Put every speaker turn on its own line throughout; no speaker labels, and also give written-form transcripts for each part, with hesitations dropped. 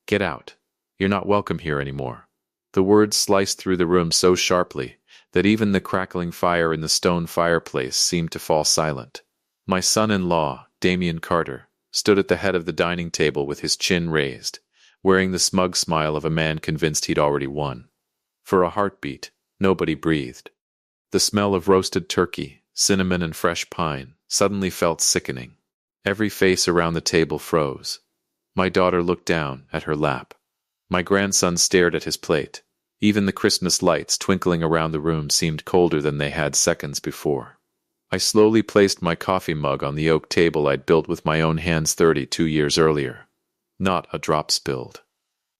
Get out. You're not welcome here anymore." The words sliced through the room so sharply that even the crackling fire in the stone fireplace seemed to fall silent. My son-in-law, Damien Carter, stood at the head of the dining table with his chin raised, wearing the smug smile of a man convinced he'd already won. For a heartbeat, nobody breathed. The smell of roasted turkey, cinnamon and fresh pine suddenly felt sickening. Every face around the table froze. My daughter looked down at her lap. My grandson stared at his plate. Even the Christmas lights twinkling around the room seemed colder than they had seconds before. I slowly placed my coffee mug on the oak table I'd built with my own hands 32 years earlier. Not a drop spilled.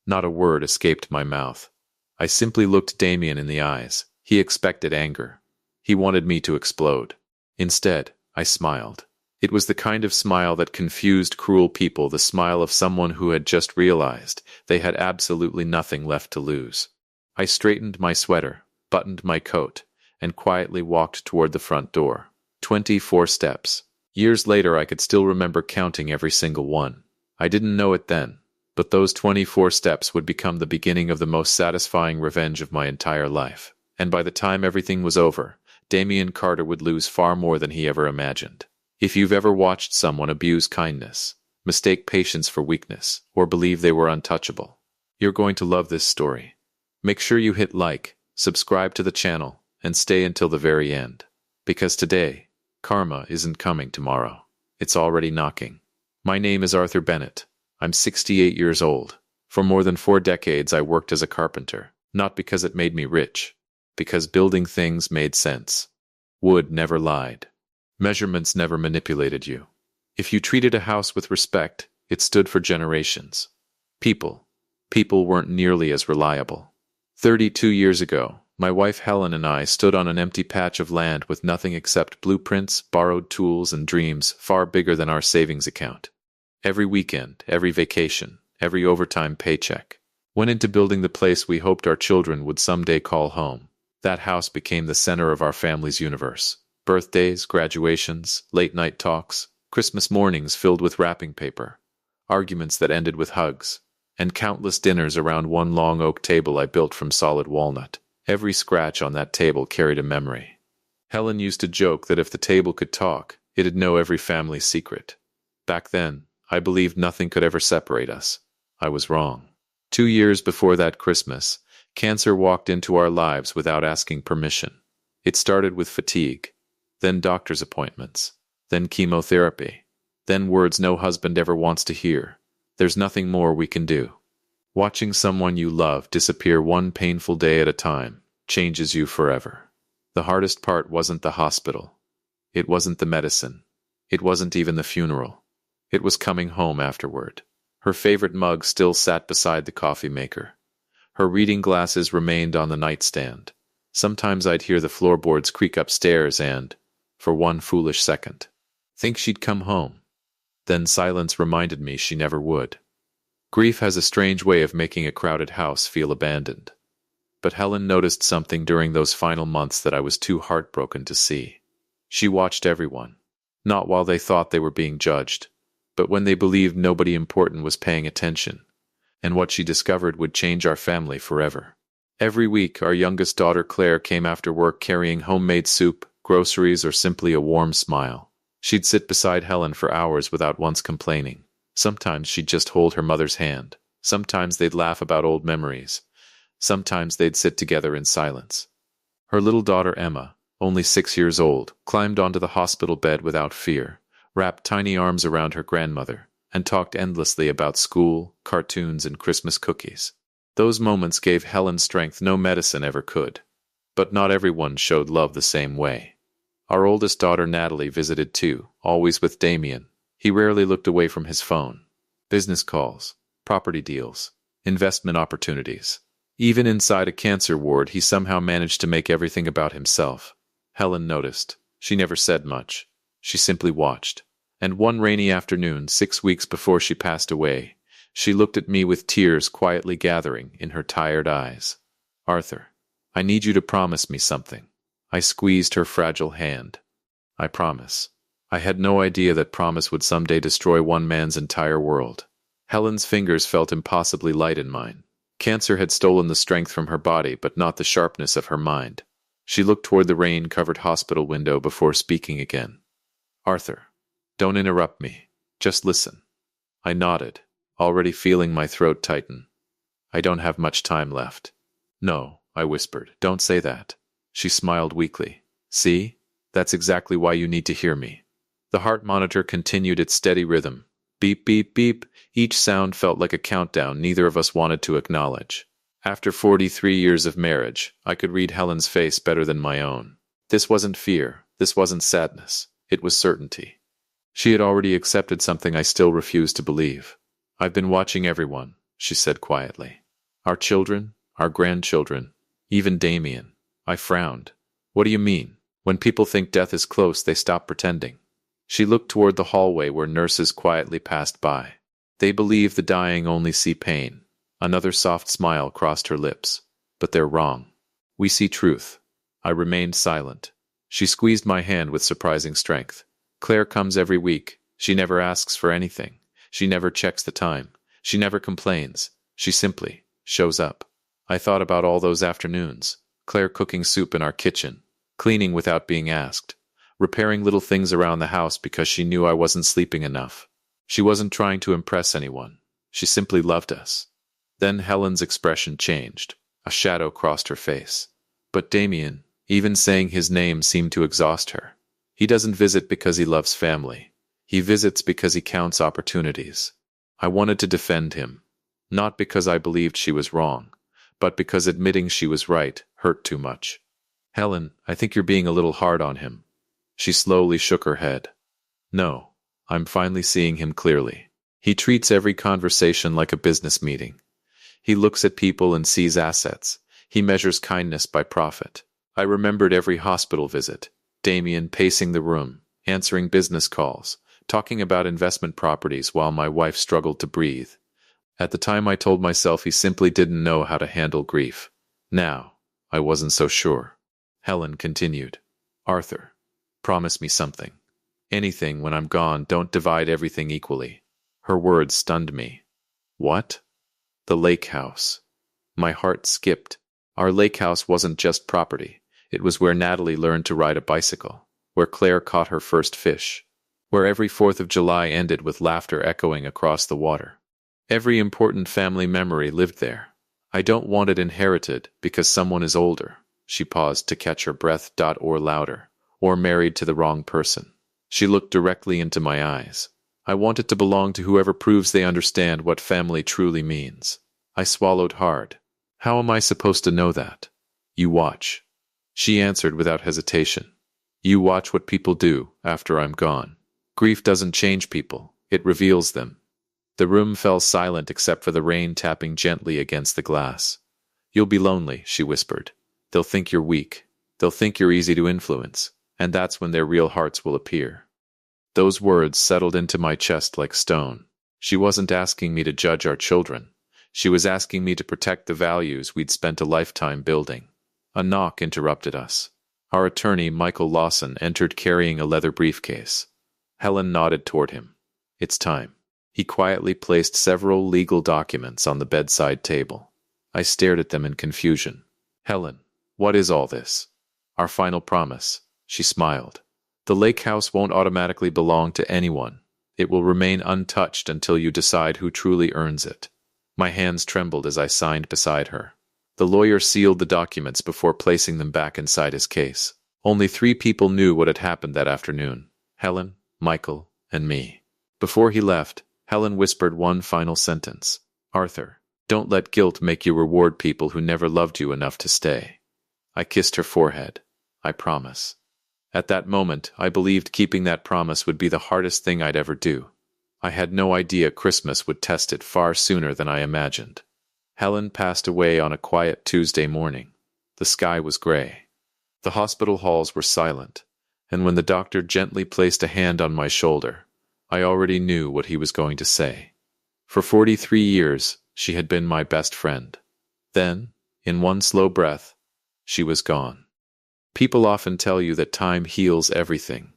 Not a word escaped my mouth. I simply looked Damien in the eyes. He expected anger. He wanted me to explode. Instead, I smiled. It was the kind of smile that confused cruel people, the smile of someone who had just realized they had absolutely nothing left to lose. I straightened my sweater, buttoned my coat, and quietly walked toward the front door. 24 steps. Years later, I could still remember counting every single one. I didn't know it then, but those 24 steps would become the beginning of the most satisfying revenge of my entire life. And by the time everything was over, Damien Carter would lose far more than he ever imagined. If you've ever watched someone abuse kindness, mistake patience for weakness, or believe they were untouchable, you're going to love this story. Make sure you hit like, subscribe to the channel, and stay until the very end. Because today, karma isn't coming tomorrow. It's already knocking. My name is Arthur Bennett. I'm 68 years old. For more than 4 decades I worked as a carpenter, not because it made me rich, because building things made sense. Wood never lied. Measurements never manipulated you. If you treated a house with respect, it stood for generations. People weren't nearly as reliable. 32 years ago, my wife Helen and I stood on an empty patch of land with nothing except blueprints, borrowed tools, and dreams far bigger than our savings account. Every weekend, every vacation, every overtime paycheck went into building the place we hoped our children would someday call home. That house became the center of our family's universe. Birthdays, graduations, late-night talks, Christmas mornings filled with wrapping paper, arguments that ended with hugs, and countless dinners around one long oak table I built from solid walnut. Every scratch on that table carried a memory. Helen used to joke that if the table could talk, it'd know every family's secret. Back then, I believed nothing could ever separate us. I was wrong. 2 years before that Christmas, cancer walked into our lives without asking permission. It started with fatigue, then doctor's appointments, then chemotherapy, then words no husband ever wants to hear. There's nothing more we can do. Watching someone you love disappear one painful day at a time changes you forever. The hardest part wasn't the hospital. It wasn't the medicine. It wasn't even the funeral. It was coming home afterward. Her favorite mug still sat beside the coffee maker. Her reading glasses remained on the nightstand. Sometimes I'd hear the floorboards creak upstairs and, for one foolish second, think she'd come home. Then silence reminded me she never would. Grief has a strange way of making a crowded house feel abandoned. But Helen noticed something during those final months that I was too heartbroken to see. She watched everyone, not while they thought they were being judged, but when they believed nobody important was paying attention, and what she discovered would change our family forever. Every week, our youngest daughter Claire came after work carrying homemade soup, groceries, or simply a warm smile. She'd sit beside Helen for hours without once complaining. Sometimes she'd just hold her mother's hand. Sometimes they'd laugh about old memories. Sometimes they'd sit together in silence. Her little daughter Emma, only 6 years old, climbed onto the hospital bed without fear, wrapped tiny arms around her grandmother, and talked endlessly about school, cartoons, and Christmas cookies. Those moments gave Helen strength no medicine ever could. But not everyone showed love the same way. Our oldest daughter Natalie visited too, always with Damien. He rarely looked away from his phone. Business calls, property deals, investment opportunities. Even inside a cancer ward, he somehow managed to make everything about himself. Helen noticed. She never said much. She simply watched. And one rainy afternoon, 6 weeks before she passed away, she looked at me with tears quietly gathering in her tired eyes. "Arthur, I need you to promise me something." I squeezed her fragile hand. "I promise." I had no idea that promise would someday destroy one man's entire world. Helen's fingers felt impossibly light in mine. Cancer had stolen the strength from her body, but not the sharpness of her mind. She looked toward the rain-covered hospital window before speaking again. Arthur, don't interrupt me. Just listen. I nodded, already feeling my throat tighten. I don't have much time left. No, I whispered, don't say that. She smiled weakly. See? That's exactly why you need to hear me. The heart monitor continued its steady rhythm. Beep, beep, beep. Each sound felt like a countdown neither of us wanted to acknowledge. After 43 years of marriage, I could read Helen's face better than my own. This wasn't fear. This wasn't sadness. It was certainty. She had already accepted something I still refused to believe. I've been watching everyone, she said quietly. Our children, our grandchildren, even Damien. I frowned. What do you mean? When people think death is close, they stop pretending. She looked toward the hallway where nurses quietly passed by. They believe the dying only see pain. Another soft smile crossed her lips. But they're wrong. We see truth. I remained silent. She squeezed my hand with surprising strength. Claire comes every week. She never asks for anything. She never checks the time. She never complains. She simply shows up. I thought about all those afternoons. Claire cooking soup in our kitchen, cleaning without being asked, repairing little things around the house because she knew I wasn't sleeping enough. She wasn't trying to impress anyone. She simply loved us. Then Helen's expression changed. A shadow crossed her face. But Damien, even saying his name seemed to exhaust her. He doesn't visit because he loves family. He visits because he counts opportunities. I wanted to defend him. Not because I believed she was wrong, but because admitting she was right hurt too much. Helen, I think you're being a little hard on him. She slowly shook her head. No, I'm finally seeing him clearly. He treats every conversation like a business meeting. He looks at people and sees assets. He measures kindness by profit. I remembered every hospital visit. Damien pacing the room, answering business calls, talking about investment properties while my wife struggled to breathe. At the time I told myself he simply didn't know how to handle grief. Now, I wasn't so sure. Helen continued. Arthur, promise me something. Anything when I'm gone, don't divide everything equally. Her words stunned me. What? The lake house. My heart skipped. Our lake house wasn't just property. It was where Natalie learned to ride a bicycle, where Claire caught her first fish, where every 4th of July ended with laughter echoing across the water. Every important family memory lived there. I don't want it inherited because someone is older. She paused to catch her breath. Or louder, or married to the wrong person. She looked directly into my eyes. I want it to belong to whoever proves they understand what family truly means. I swallowed hard. How am I supposed to know that? You watch. She answered without hesitation. You watch what people do after I'm gone. Grief doesn't change people, it reveals them. The room fell silent except for the rain tapping gently against the glass. You'll be lonely, she whispered. They'll think you're weak. They'll think you're easy to influence, and that's when their real hearts will appear. Those words settled into my chest like stone. She wasn't asking me to judge our children. She was asking me to protect the values we'd spent a lifetime building. A knock interrupted us. Our attorney, Michael Lawson, entered carrying a leather briefcase. Helen nodded toward him. It's time. He quietly placed several legal documents on the bedside table. I stared at them in confusion. Helen, what is all this? Our final promise. She smiled. The lake house won't automatically belong to anyone. It will remain untouched until you decide who truly earns it. My hands trembled as I signed beside her. The lawyer sealed the documents before placing them back inside his case. Only 3 people knew what had happened that afternoon. Helen, Michael, and me. Before he left, Helen whispered one final sentence. Arthur, don't let guilt make you reward people who never loved you enough to stay. I kissed her forehead. I promise. At that moment, I believed keeping that promise would be the hardest thing I'd ever do. I had no idea Christmas would test it far sooner than I imagined. Helen passed away on a quiet Tuesday morning. The sky was gray. The hospital halls were silent, and when the doctor gently placed a hand on my shoulder, I already knew what he was going to say. For 43 years, she had been my best friend. Then, in one slow breath, she was gone. People often tell you that time heals everything.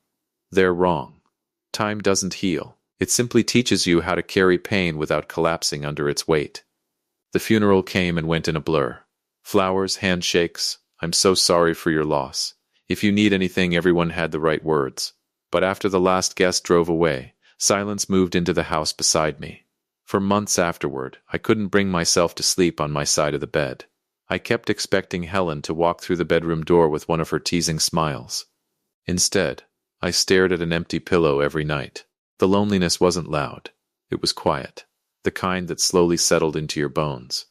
They're wrong. Time doesn't heal, It simply teaches you how to carry pain without collapsing under its weight. The funeral came and went in a blur. Flowers, handshakes, "I'm so sorry for your loss. If you need anything," everyone had the right words. But after the last guest drove away, silence moved into the house beside me. For months afterward, I couldn't bring myself to sleep on my side of the bed. I kept expecting Helen to walk through the bedroom door with one of her teasing smiles. Instead, I stared at an empty pillow every night. The loneliness wasn't loud. It was quiet, the kind that slowly settled into your bones.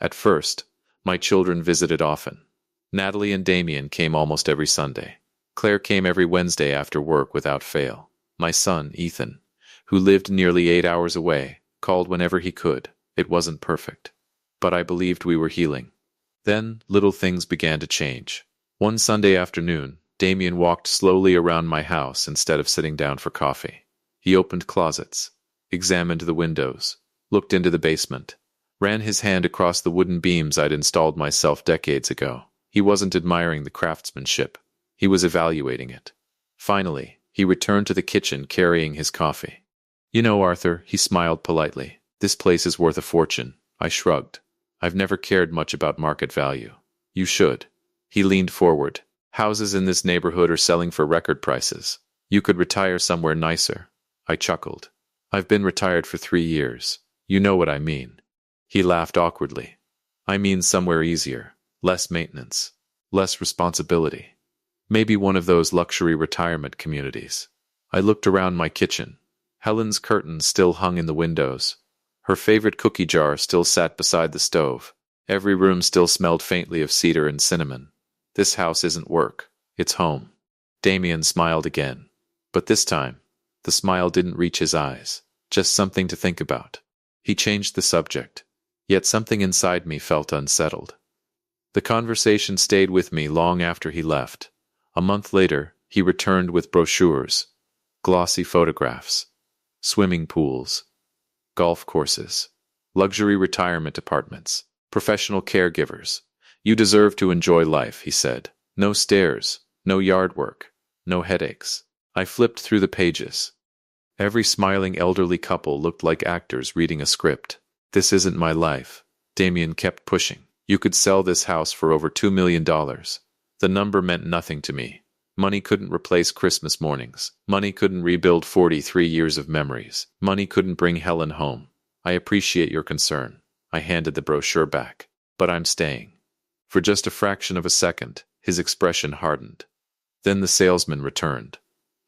At first, my children visited often. Natalie and Damien came almost every Sunday. Claire came every Wednesday after work without fail. My son, Ethan, who lived nearly 8 hours away, called whenever he could. It wasn't perfect, but I believed we were healing. Then, little things began to change. One Sunday afternoon, Damien walked slowly around my house instead of sitting down for coffee. He opened closets, examined the windows, looked into the basement, ran his hand across the wooden beams I'd installed myself decades ago. He wasn't admiring the craftsmanship. He was evaluating it. Finally, he returned to the kitchen carrying his coffee. "You know, Arthur," he smiled politely, "this place is worth a fortune." I shrugged. "I've never cared much about market value." "You should." He leaned forward. "Houses in this neighborhood are selling for record prices. You could retire somewhere nicer." I chuckled. "I've been retired for 3 years. You know what I mean." He laughed awkwardly. "I mean somewhere easier, less maintenance, less responsibility. Maybe one of those luxury retirement communities." I looked around my kitchen. Helen's curtains still hung in the windows. Her favorite cookie jar still sat beside the stove. Every room still smelled faintly of cedar and cinnamon. This house isn't work. It's home. Damien smiled again. But this time, the smile didn't reach his eyes. Just something to think about. He changed the subject. Yet something inside me felt unsettled. The conversation stayed with me long after he left. A month later, he returned with brochures, glossy photographs, swimming pools, golf courses, luxury retirement apartments, professional caregivers. "You deserve to enjoy life," he said. "No stairs, no yard work, no headaches." I flipped through the pages. Every smiling elderly couple looked like actors reading a script. "This isn't my life." Damien kept pushing. "You could sell this house for over $2 million. The number meant nothing to me. Money couldn't replace Christmas mornings. Money couldn't rebuild 43 years of memories. Money couldn't bring Helen home. "I appreciate your concern." I handed the brochure back. "But I'm staying." For just a fraction of a second, his expression hardened. Then the salesman returned.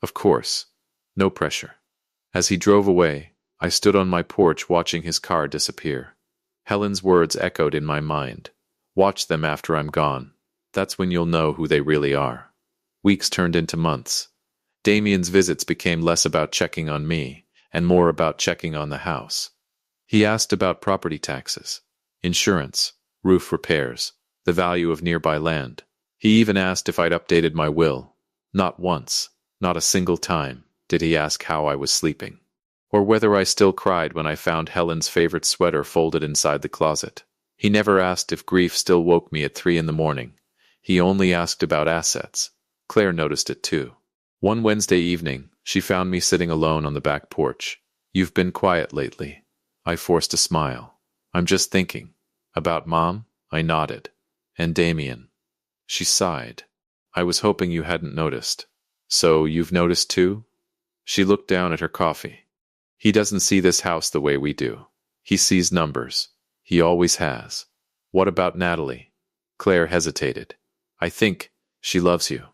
Of course. No pressure. As he drove away, I stood on my porch watching his car disappear. Helen's words echoed in my mind. "Watch them after I'm gone. That's when you'll know who they really are." Weeks turned into months. Damien's visits became less about checking on me, and more about checking on the house. He asked about property taxes, insurance, roof repairs, the value of nearby land. He even asked if I'd updated my will. Not once, not a single time, did he ask how I was sleeping, or whether I still cried when I found Helen's favorite sweater folded inside the closet. He never asked if grief still woke me at 3 in the morning. He only asked about assets. Claire noticed it too. One Wednesday evening, she found me sitting alone on the back porch. "You've been quiet lately." I forced a smile. "I'm just thinking." "About Mom?" I nodded. "And Damien." She sighed. "I was hoping you hadn't noticed." "So you've noticed too?" She looked down at her coffee. "He doesn't see this house the way we do. He sees numbers. He always has." "What about Natalie?" Claire hesitated. "I think she loves you.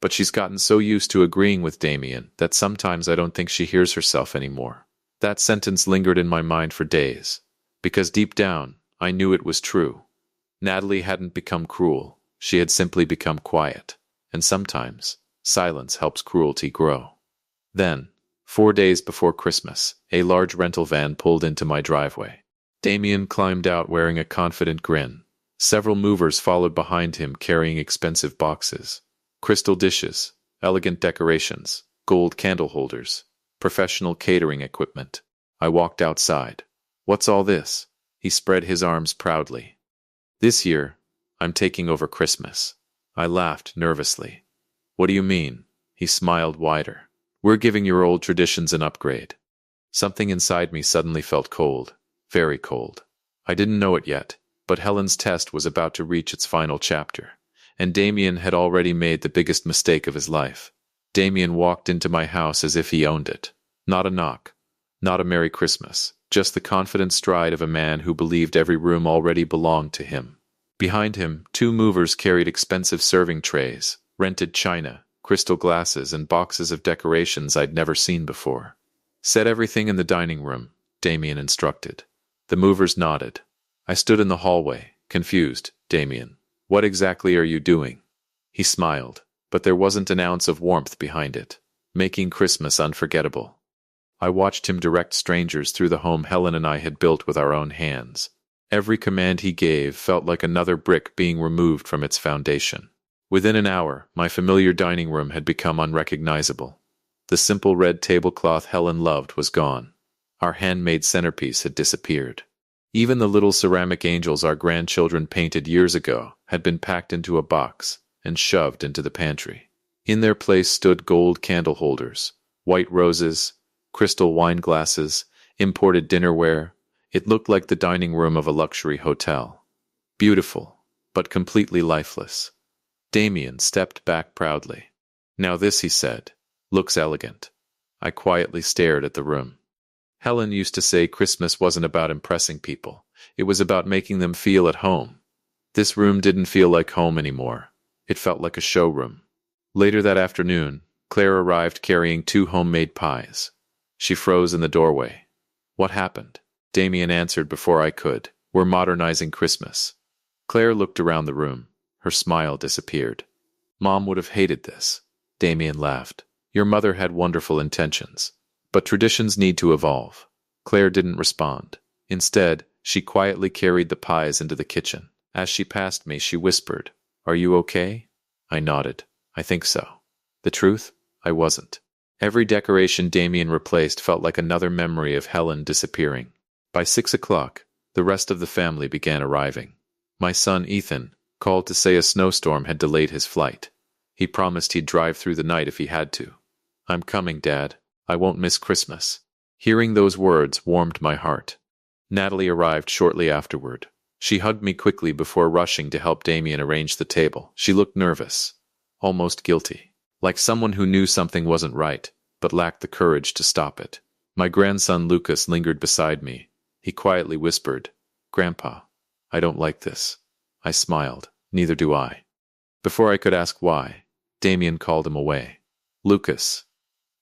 But she's gotten so used to agreeing with Damien that sometimes I don't think she hears herself anymore." That sentence lingered in my mind for days, because deep down, I knew it was true. Natalie hadn't become cruel. She had simply become quiet. And sometimes, silence helps cruelty grow. Then, 4 days before Christmas, a large rental van pulled into my driveway. Damien climbed out wearing a confident grin. Several movers followed behind him carrying expensive boxes. Crystal dishes, elegant decorations, gold candle holders, professional catering equipment. I walked outside. "What's all this?" He spread his arms proudly. "This year, I'm taking over Christmas." I laughed nervously. "What do you mean?" He smiled wider. "We're giving your old traditions an upgrade." Something inside me suddenly felt cold, very cold. I didn't know it yet, but Helen's test was about to reach its final chapter, and Damien had already made the biggest mistake of his life. Damien walked into my house as if he owned it. Not a knock, not a Merry Christmas, just the confident stride of a man who believed every room already belonged to him. Behind him, 2 movers carried expensive serving trays, rented china, crystal glasses, and boxes of decorations I'd never seen before. "Set everything in the dining room," Damien instructed. The movers nodded. I stood in the hallway, confused. "Damien, what exactly are you doing?" He smiled, but there wasn't an ounce of warmth behind it. "Making Christmas unforgettable." I watched him direct strangers through the home Helen and I had built with our own hands. Every command he gave felt like another brick being removed from its foundation. Within an hour, my familiar dining room had become unrecognizable. The simple red tablecloth Helen loved was gone. Our handmade centerpiece had disappeared. Even the little ceramic angels our grandchildren painted years ago had been packed into a box and shoved into the pantry. In their place stood gold candle holders, white roses, crystal wine glasses, imported dinnerware. It looked like the dining room of a luxury hotel. Beautiful, but completely lifeless. Damien stepped back proudly. "Now this," he said, "looks elegant." I quietly stared at the room. Helen used to say Christmas wasn't about impressing people. It was about making them feel at home. This room didn't feel like home anymore. It felt like a showroom. Later that afternoon, Claire arrived carrying 2 homemade pies. She froze in the doorway. "What happened?" Damien answered before I could. "We're modernizing Christmas." Claire looked around the room. Her smile disappeared. "Mom would have hated this." Damien laughed. "Your mother had wonderful intentions. But traditions need to evolve." Claire didn't respond. Instead, she quietly carried the pies into the kitchen. As she passed me, she whispered, "Are you okay?" I nodded. "I think so." The truth? I wasn't. Every decoration Damien replaced felt like another memory of Helen disappearing. By 6 o'clock, the rest of the family began arriving. My son, Ethan, called to say a snowstorm had delayed his flight. He promised he'd drive through the night if he had to. "I'm coming, Dad. I won't miss Christmas." Hearing those words warmed my heart. Natalie arrived shortly afterward. She hugged me quickly before rushing to help Damien arrange the table. She looked nervous, almost guilty, like someone who knew something wasn't right, but lacked the courage to stop it. My grandson Lucas lingered beside me. He quietly whispered, "Grandpa, I don't like this." I smiled. "Neither do I." Before I could ask why, Damien called him away. "Lucas,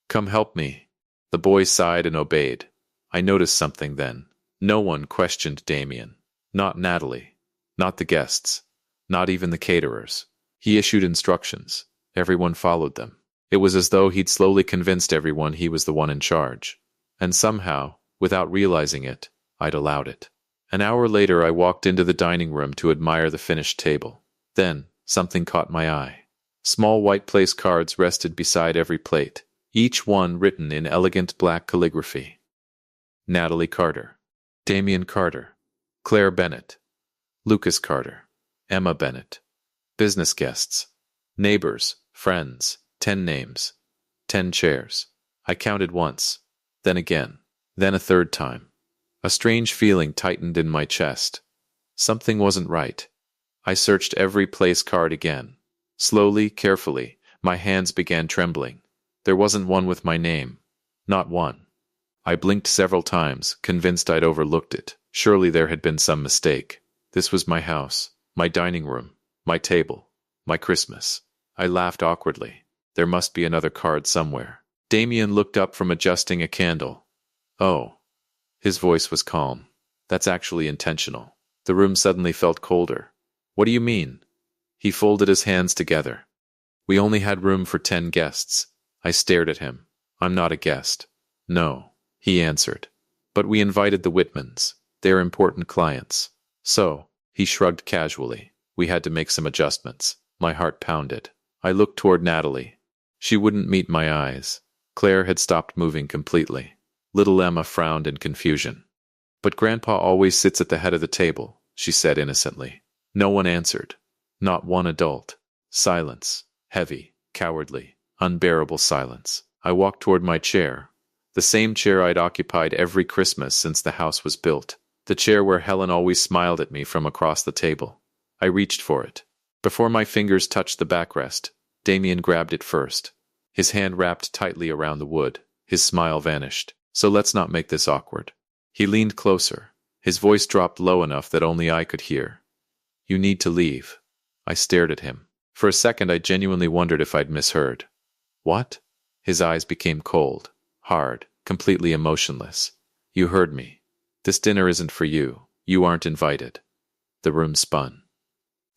come help me." The boy sighed and obeyed. I noticed something then. No one questioned Damien. Not Natalie. Not the guests. Not even the caterers. He issued instructions. Everyone followed them. It was as though he'd slowly convinced everyone he was the one in charge. And somehow, without realizing it, I'd allowed it. An hour later, I walked into the dining room to admire the finished table. Then, something caught my eye. Small white place cards rested beside every plate, each one written in elegant black calligraphy. Natalie Carter, Damien Carter, Claire Bennett, Lucas Carter, Emma Bennett. Business guests, neighbors, friends, 10 names, 10 chairs. I counted once, then again, then a third time. A strange feeling tightened in my chest. Something wasn't right. I searched every place card again. Slowly, carefully, my hands began trembling. There wasn't one with my name. Not one. I blinked several times, convinced I'd overlooked it. Surely there had been some mistake. This was my house, my dining room, my table, my Christmas. I laughed awkwardly. There must be another card somewhere. Damien looked up from adjusting a candle. "Oh." His voice was calm. "That's actually intentional." The room suddenly felt colder. "What do you mean?" He folded his hands together. "We only had room for 10 guests. I stared at him. "I'm not a guest." "No," he answered. "But we invited the Whitmans. They're important clients." "So," he shrugged casually. "We had to make some adjustments." My heart pounded. I looked toward Natalie. She wouldn't meet my eyes. Claire had stopped moving completely. Little Emma frowned in confusion. "But Grandpa always sits at the head of the table," she said innocently. No one answered. Not one adult. Silence. Heavy, cowardly, unbearable silence. I walked toward my chair. The same chair I'd occupied every Christmas since the house was built. The chair where Helen always smiled at me from across the table. I reached for it. Before my fingers touched the backrest, Damien grabbed it first. His hand wrapped tightly around the wood. His smile vanished. So let's not make this awkward. He leaned closer. His voice dropped low enough that only I could hear. You need to leave. I stared at him. For a second I genuinely wondered if I'd misheard. What? His eyes became cold, hard, completely emotionless. You heard me. This dinner isn't for you. You aren't invited. The room spun.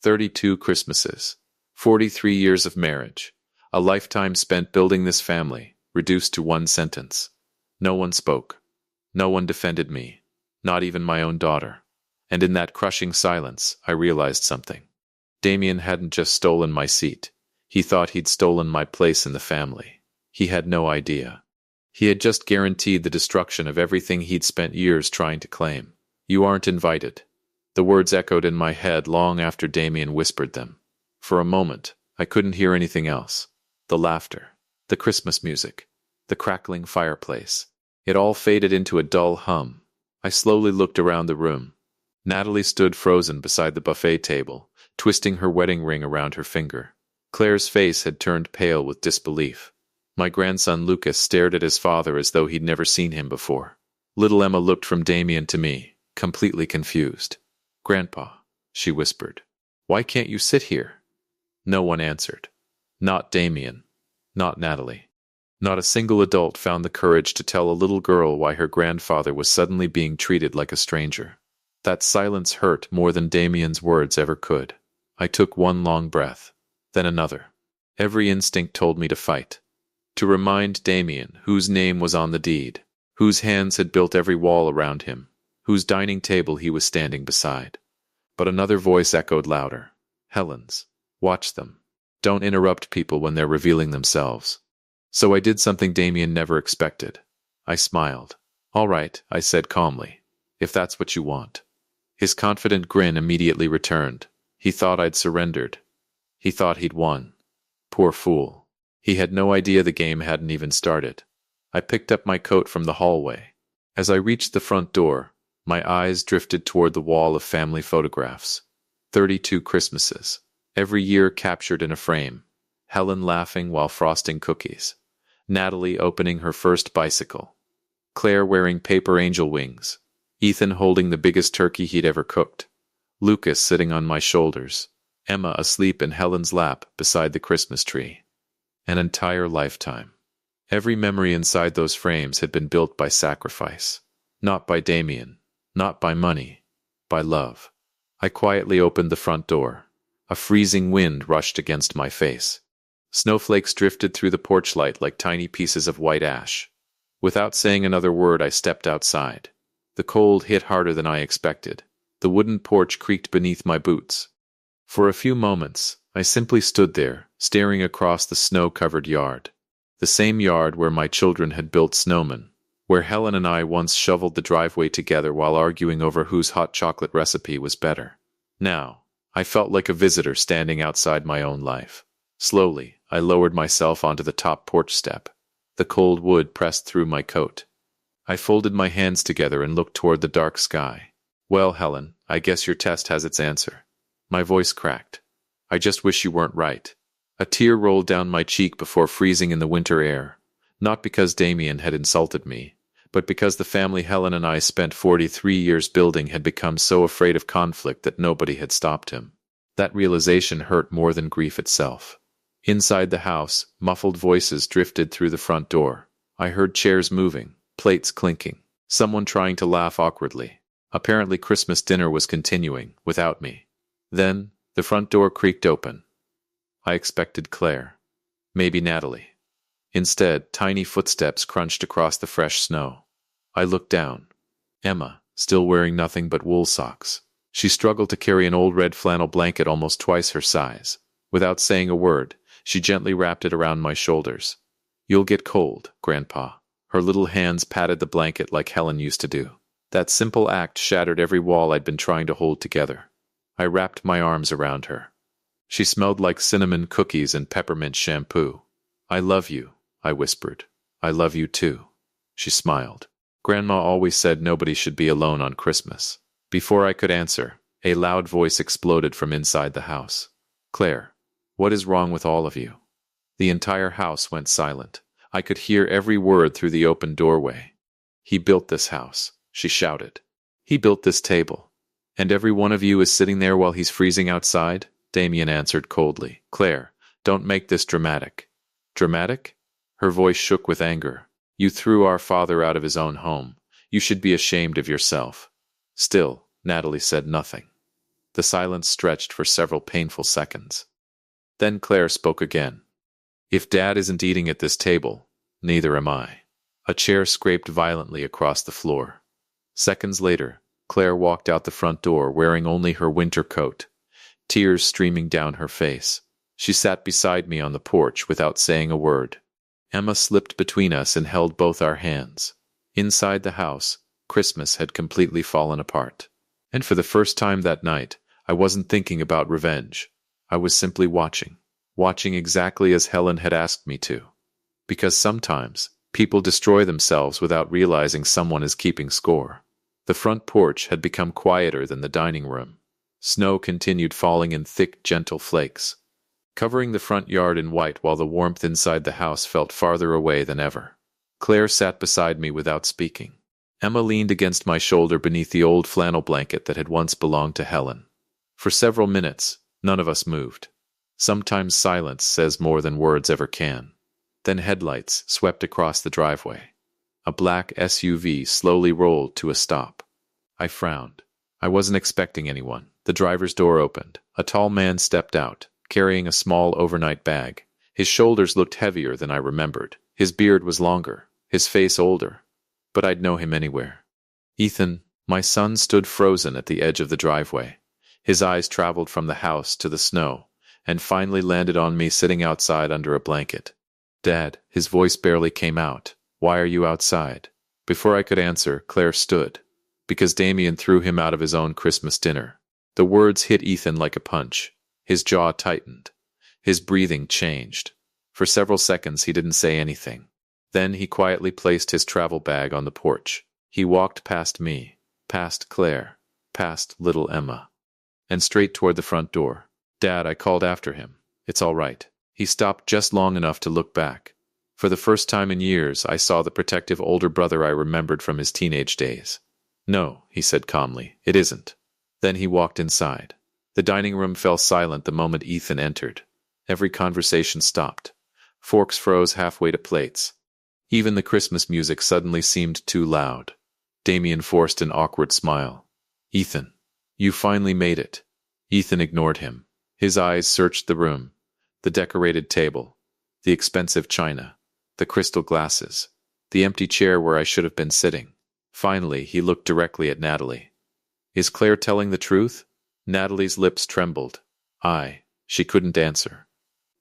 32 Christmases. 43 years of marriage. A lifetime spent building this family, reduced to one sentence. No one spoke. No one defended me. Not even my own daughter. And in that crushing silence, I realized something. Damien hadn't just stolen my seat. He thought he'd stolen my place in the family. He had no idea. He had just guaranteed the destruction of everything he'd spent years trying to claim. You aren't invited. The words echoed in my head long after Damien whispered them. For a moment, I couldn't hear anything else. The laughter, the Christmas music, the crackling fireplace. It all faded into a dull hum. I slowly looked around the room. Natalie stood frozen beside the buffet table, twisting her wedding ring around her finger. Claire's face had turned pale with disbelief. My grandson Lucas stared at his father as though he'd never seen him before. Little Emma looked from Damien to me, completely confused. Grandpa, she whispered. Why can't you sit here? No one answered. Not Damien. Not Natalie. Not a single adult found the courage to tell a little girl why her grandfather was suddenly being treated like a stranger. That silence hurt more than Damien's words ever could. I took one long breath, then another. Every instinct told me to fight. To remind Damien whose name was on the deed, whose hands had built every wall around him, whose dining table he was standing beside. But another voice echoed louder. Helen's. Watch them. Don't interrupt people when they're revealing themselves. So I did something Damien never expected. I smiled. All right, I said calmly, if that's what you want. His confident grin immediately returned. He thought I'd surrendered. He thought he'd won. Poor fool. He had no idea the game hadn't even started. I picked up my coat from the hallway. As I reached the front door, my eyes drifted toward the wall of family photographs. 32 Christmases. Every year captured in a frame. Helen laughing while frosting cookies. Natalie opening her first bicycle. Claire wearing paper angel wings. Ethan holding the biggest turkey he'd ever cooked. Lucas sitting on my shoulders. Emma asleep in Helen's lap beside the Christmas tree. An entire lifetime. Every memory inside those frames had been built by sacrifice. Not by Damien. Not by money. By love. I quietly opened the front door. A freezing wind rushed against my face. Snowflakes drifted through the porch light like tiny pieces of white ash. Without saying another word, I stepped outside. The cold hit harder than I expected. The wooden porch creaked beneath my boots. For a few moments, I simply stood there, staring across the snow-covered yard. The same yard where my children had built snowmen, where Helen and I once shoveled the driveway together while arguing over whose hot chocolate recipe was better. Now, I felt like a visitor standing outside my own life. Slowly, I lowered myself onto the top porch step. The cold wood pressed through my coat. I folded my hands together and looked toward the dark sky. Well, Helen, I guess your test has its answer. My voice cracked. I just wish you weren't right. A tear rolled down my cheek before freezing in the winter air. Not because Damien had insulted me, but because the family Helen and I spent 43 years building had become so afraid of conflict that nobody had stopped him. That realization hurt more than grief itself. Inside the house, muffled voices drifted through the front door. I heard chairs moving, plates clinking, someone trying to laugh awkwardly. Apparently Christmas dinner was continuing, without me. Then, the front door creaked open. I expected Claire. Maybe Natalie. Instead, tiny footsteps crunched across the fresh snow. I looked down. Emma, still wearing nothing but wool socks. She struggled to carry an old red flannel blanket almost twice her size. Without saying a word, she gently wrapped it around my shoulders. You'll get cold, Grandpa. Her little hands patted the blanket like Helen used to do. That simple act shattered every wall I'd been trying to hold together. I wrapped my arms around her. She smelled like cinnamon cookies and peppermint shampoo. I love you, I whispered. I love you too. She smiled. Grandma always said nobody should be alone on Christmas. Before I could answer, a loud voice exploded from inside the house. Claire, what is wrong with all of you? The entire house went silent. I could hear every word through the open doorway. He built this house, she shouted. He built this table. And every one of you is sitting there while he's freezing outside? Damien answered coldly. Claire, don't make this dramatic. Dramatic? Her voice shook with anger. You threw our father out of his own home. You should be ashamed of yourself. Still, Natalie said nothing. The silence stretched for several painful seconds. Then Claire spoke again. If Dad isn't eating at this table, neither am I. A chair scraped violently across the floor. Seconds later, Claire walked out the front door wearing only her winter coat, tears streaming down her face. She sat beside me on the porch without saying a word. Emma slipped between us and held both our hands. Inside the house, Christmas had completely fallen apart. And for the first time that night, I wasn't thinking about revenge. I was simply watching exactly as Helen had asked me to. Because sometimes, people destroy themselves without realizing someone is keeping score. The front porch had become quieter than the dining room. Snow continued falling in thick, gentle flakes, covering the front yard in white while the warmth inside the house felt farther away than ever. Claire sat beside me without speaking. Emma leaned against my shoulder beneath the old flannel blanket that had once belonged to Helen. For several minutes, none of us moved. Sometimes silence says more than words ever can. Then headlights swept across the driveway. A black SUV slowly rolled to a stop. I frowned. I wasn't expecting anyone. The driver's door opened. A tall man stepped out, carrying a small overnight bag. His shoulders looked heavier than I remembered. His beard was longer, his face older. But I'd know him anywhere. Ethan, my son, stood frozen at the edge of the driveway. His eyes traveled from the house to the snow, and finally landed on me sitting outside under a blanket. Dad, his voice barely came out. Why are you outside? Before I could answer, Claire stood. Because Damien threw him out of his own Christmas dinner. The words hit Ethan like a punch. His jaw tightened. His breathing changed. For several seconds he didn't say anything. Then he quietly placed his travel bag on the porch. He walked past me, past Claire, past little Emma, and straight toward the front door. Dad, I called after him. It's all right. He stopped just long enough to look back. For the first time in years, I saw the protective older brother I remembered from his teenage days. No, he said calmly, it isn't. Then he walked inside. The dining room fell silent the moment Ethan entered. Every conversation stopped. Forks froze halfway to plates. Even the Christmas music suddenly seemed too loud. Damien forced an awkward smile. Ethan, you finally made it. Ethan ignored him. His eyes searched the room. The decorated table. The expensive china. The crystal glasses. The empty chair where I should have been sitting. Finally, he looked directly at Natalie. Is Claire telling the truth? Natalie's lips trembled. She couldn't answer.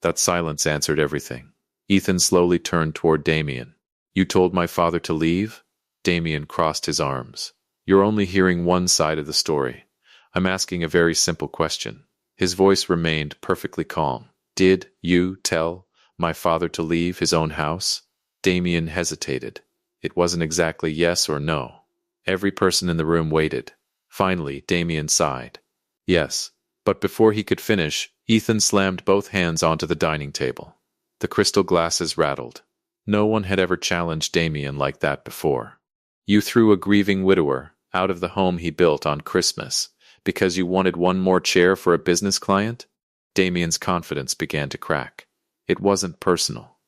That silence answered everything. Ethan slowly turned toward Damien. You told my father to leave? Damien crossed his arms. You're only hearing one side of the story. I'm asking a very simple question. His voice remained perfectly calm. Did you tell my father to leave his own house? Damien hesitated. It wasn't exactly yes or no. Every person in the room waited. Finally, Damien sighed. Yes. But before he could finish, Ethan slammed both hands onto the dining table. The crystal glasses rattled. No one had ever challenged Damien like that before. You threw a grieving widower out of the home he built on Christmas because you wanted one more chair for a business client? Damien's confidence began to crack. It wasn't personal.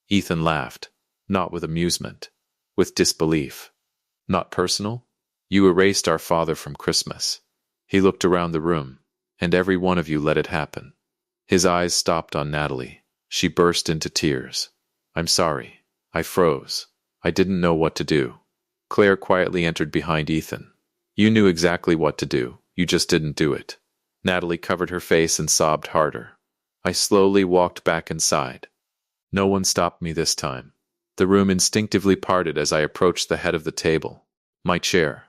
Ethan laughed, not with amusement, with disbelief. Not personal? You erased our father from Christmas. He looked around the room, and every one of you let it happen. His eyes stopped on Natalie. She burst into tears. I'm sorry. I froze. I didn't know what to do. Claire quietly entered behind Ethan. You knew exactly what to do. You just didn't do it. Natalie covered her face and sobbed harder. I slowly walked back inside. No one stopped me this time. The room instinctively parted as I approached the head of the table. My chair.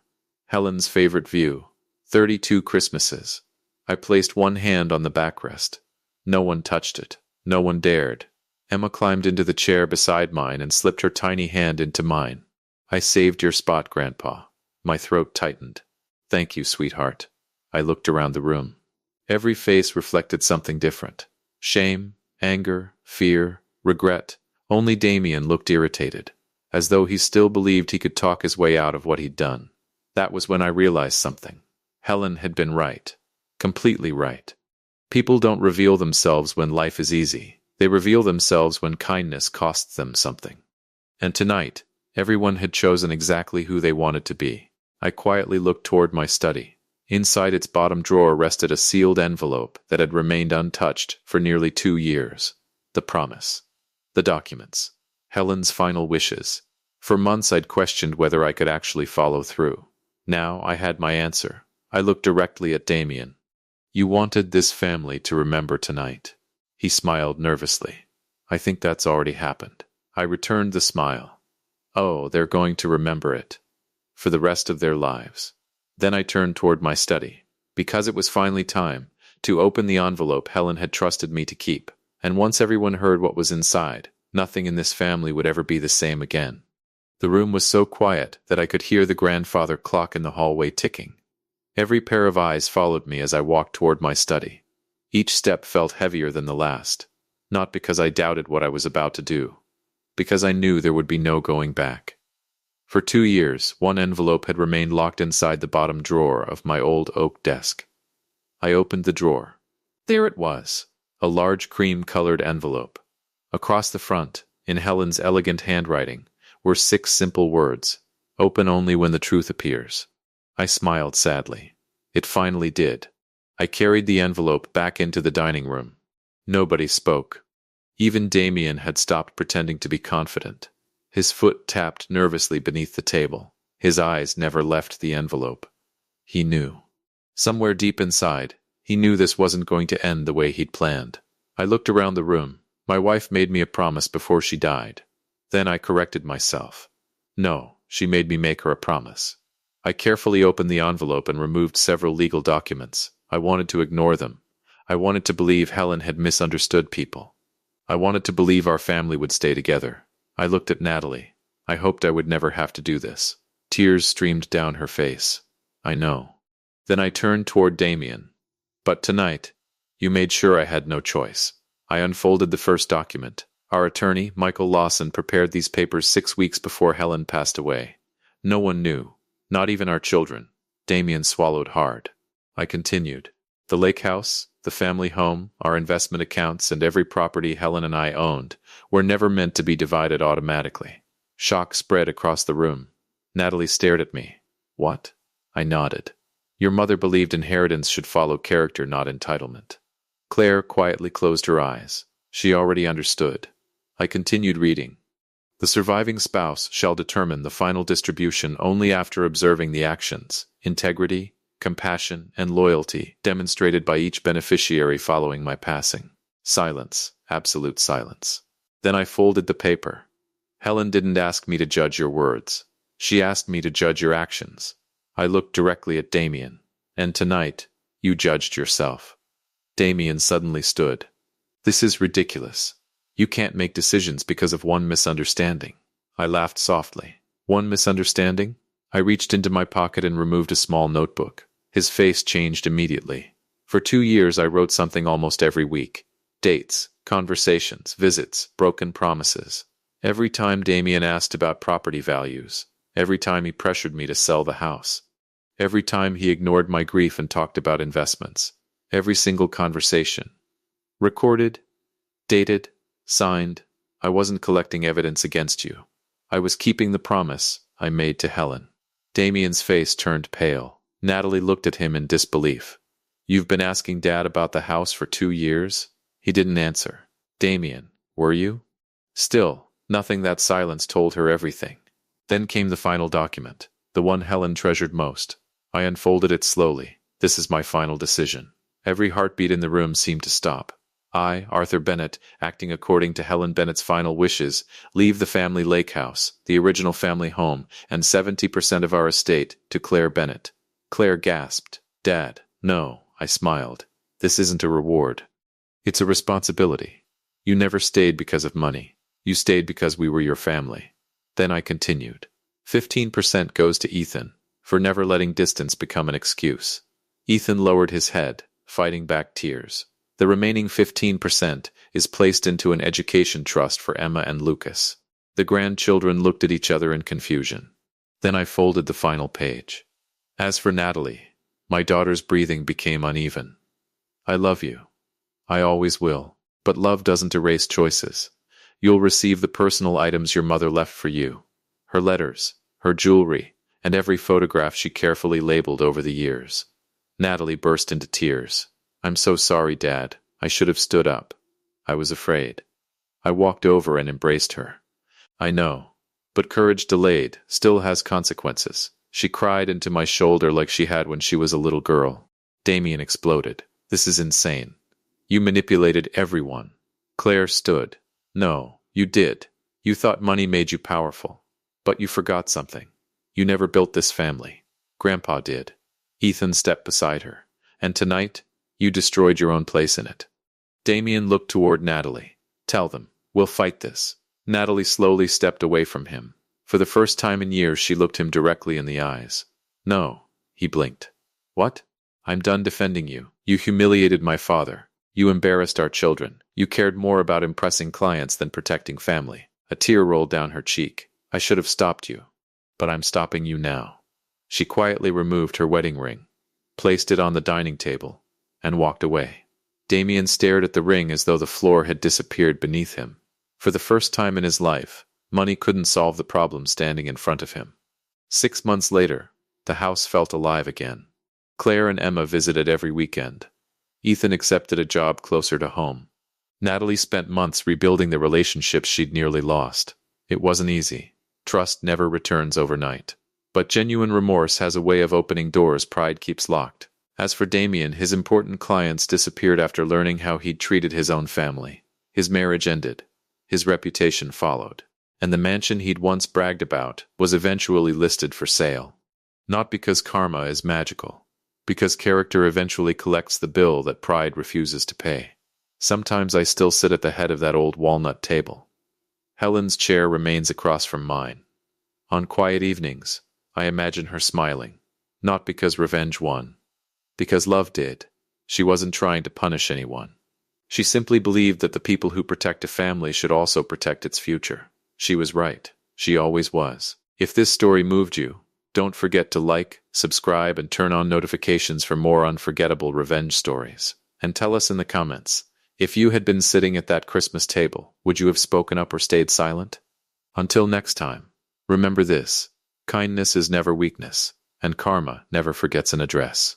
Helen's favorite view. 32 Christmases. I placed one hand on the backrest. No one touched it. No one dared. Emma climbed into the chair beside mine and slipped her tiny hand into mine. I saved your spot, Grandpa. My throat tightened. Thank you, sweetheart. I looked around the room. Every face reflected something different. Shame, anger, fear, regret. Only Damien looked irritated, as though he still believed he could talk his way out of what he'd done. That was when I realized something. Helen had been right. Completely right. People don't reveal themselves when life is easy. They reveal themselves when kindness costs them something. And tonight, everyone had chosen exactly who they wanted to be. I quietly looked toward my study. Inside its bottom drawer rested a sealed envelope that had remained untouched for nearly 2 years. The promise. The documents. Helen's final wishes. For months I'd questioned whether I could actually follow through. Now I had my answer. I looked directly at Damien. You wanted this family to remember tonight. He smiled nervously. I think that's already happened. I returned the smile. Oh, they're going to remember it. For the rest of their lives. Then I turned toward my study. Because it was finally time to open the envelope Helen had trusted me to keep. And once everyone heard what was inside, nothing in this family would ever be the same again. The room was so quiet that I could hear the grandfather clock in the hallway ticking. Every pair of eyes followed me as I walked toward my study. Each step felt heavier than the last, not because I doubted what I was about to do, because I knew there would be no going back. For 2 years, one envelope had remained locked inside the bottom drawer of my old oak desk. I opened the drawer. There it was, a large cream-colored envelope. Across the front, in Helen's elegant handwriting, were 6 simple words, open only when the truth appears. I smiled sadly. It finally did. I carried the envelope back into the dining room. Nobody spoke. Even Damien had stopped pretending to be confident. His foot tapped nervously beneath the table. His eyes never left the envelope. He knew. Somewhere deep inside, he knew this wasn't going to end the way he'd planned. I looked around the room. My wife made me a promise before she died. Then I corrected myself. No, she made me make her a promise. I carefully opened the envelope and removed several legal documents. I wanted to ignore them. I wanted to believe Helen had misunderstood people. I wanted to believe our family would stay together. I looked at Natalie. I hoped I would never have to do this. Tears streamed down her face. I know. Then I turned toward Damien. But tonight, you made sure I had no choice. I unfolded the first document. Our attorney, Michael Lawson, prepared these papers 6 weeks before Helen passed away. No one knew. Not even our children. Damien swallowed hard. I continued. The lake house, the family home, our investment accounts, and every property Helen and I owned were never meant to be divided automatically. Shock spread across the room. Natalie stared at me. What? I nodded. Your mother believed inheritance should follow character, not entitlement. Claire quietly closed her eyes. She already understood. I continued reading. The surviving spouse shall determine the final distribution only after observing the actions, integrity, compassion, and loyalty demonstrated by each beneficiary following my passing. Silence, absolute silence. Then I folded the paper. Helen didn't ask me to judge your words. She asked me to judge your actions. I looked directly at Damien. And tonight, you judged yourself. Damien suddenly stood. This is ridiculous. You can't make decisions because of one misunderstanding. I laughed softly. One misunderstanding? I reached into my pocket and removed a small notebook. His face changed immediately. For 2 years I wrote something almost every week. Dates, conversations, visits, broken promises. Every time Damien asked about property values. Every time he pressured me to sell the house. Every time he ignored my grief and talked about investments. Every single conversation. Recorded, dated, signed. I wasn't collecting evidence against you. I was keeping the promise I made to Helen. Damien's face turned pale. Natalie looked at him in disbelief. You've been asking Dad about the house for 2 years? He didn't answer. Damien, were you? Still, nothing. That silence told her everything. Then came the final document, the one Helen treasured most. I unfolded it slowly. This is my final decision. Every heartbeat in the room seemed to stop. I, Arthur Bennett, acting according to Helen Bennett's final wishes, leave the family lake house, the original family home, and 70% of our estate to Claire Bennett. Claire gasped. Dad, no, I smiled. This isn't a reward. It's a responsibility. You never stayed because of money. You stayed because we were your family. Then I continued. 15% goes to Ethan, for never letting distance become an excuse. Ethan lowered his head, fighting back tears. The remaining 15% is placed into an education trust for Emma and Lucas. The grandchildren looked at each other in confusion. Then I folded the final page. As for Natalie, my daughter's breathing became uneven. I love you. I always will. But love doesn't erase choices. You'll receive the personal items your mother left for you. Her letters, her jewelry, and every photograph she carefully labeled over the years. Natalie burst into tears. I'm so sorry, Dad. I should have stood up. I was afraid. I walked over and embraced her. I know. But courage delayed still has consequences. She cried into my shoulder like she had when she was a little girl. Damien exploded. This is insane. You manipulated everyone. Claire stood. No, you did. You thought money made you powerful. But you forgot something. You never built this family. Grandpa did. Ethan stepped beside her. And tonight, you destroyed your own place in it. Damien looked toward Natalie. Tell them, we'll fight this. Natalie slowly stepped away from him. For the first time in years, she looked him directly in the eyes. No, he blinked. What? I'm done defending you. You humiliated my father. You embarrassed our children. You cared more about impressing clients than protecting family. A tear rolled down her cheek. I should have stopped you. But I'm stopping you now. She quietly removed her wedding ring, placed it on the dining table, and walked away. Damien stared at the ring as though the floor had disappeared beneath him. For the first time in his life, money couldn't solve the problem standing in front of him. 6 months later, the house felt alive again. Claire and Emma visited every weekend. Ethan accepted a job closer to home. Natalie spent months rebuilding the relationships she'd nearly lost. It wasn't easy. Trust never returns overnight. But genuine remorse has a way of opening doors pride keeps locked. As for Damien, his important clients disappeared after learning how he'd treated his own family. His marriage ended. His reputation followed. And the mansion he'd once bragged about was eventually listed for sale. Not because karma is magical. Because character eventually collects the bill that pride refuses to pay. Sometimes I still sit at the head of that old walnut table. Helen's chair remains across from mine. On quiet evenings, I imagine her smiling. Not because revenge won. Because love did. She wasn't trying to punish anyone. She simply believed that the people who protect a family should also protect its future. She was right. She always was. If this story moved you, don't forget to like, subscribe, and turn on notifications for more unforgettable revenge stories. And tell us in the comments, if you had been sitting at that Christmas table, would you have spoken up or stayed silent? Until next time, remember this: kindness is never weakness, and karma never forgets an address.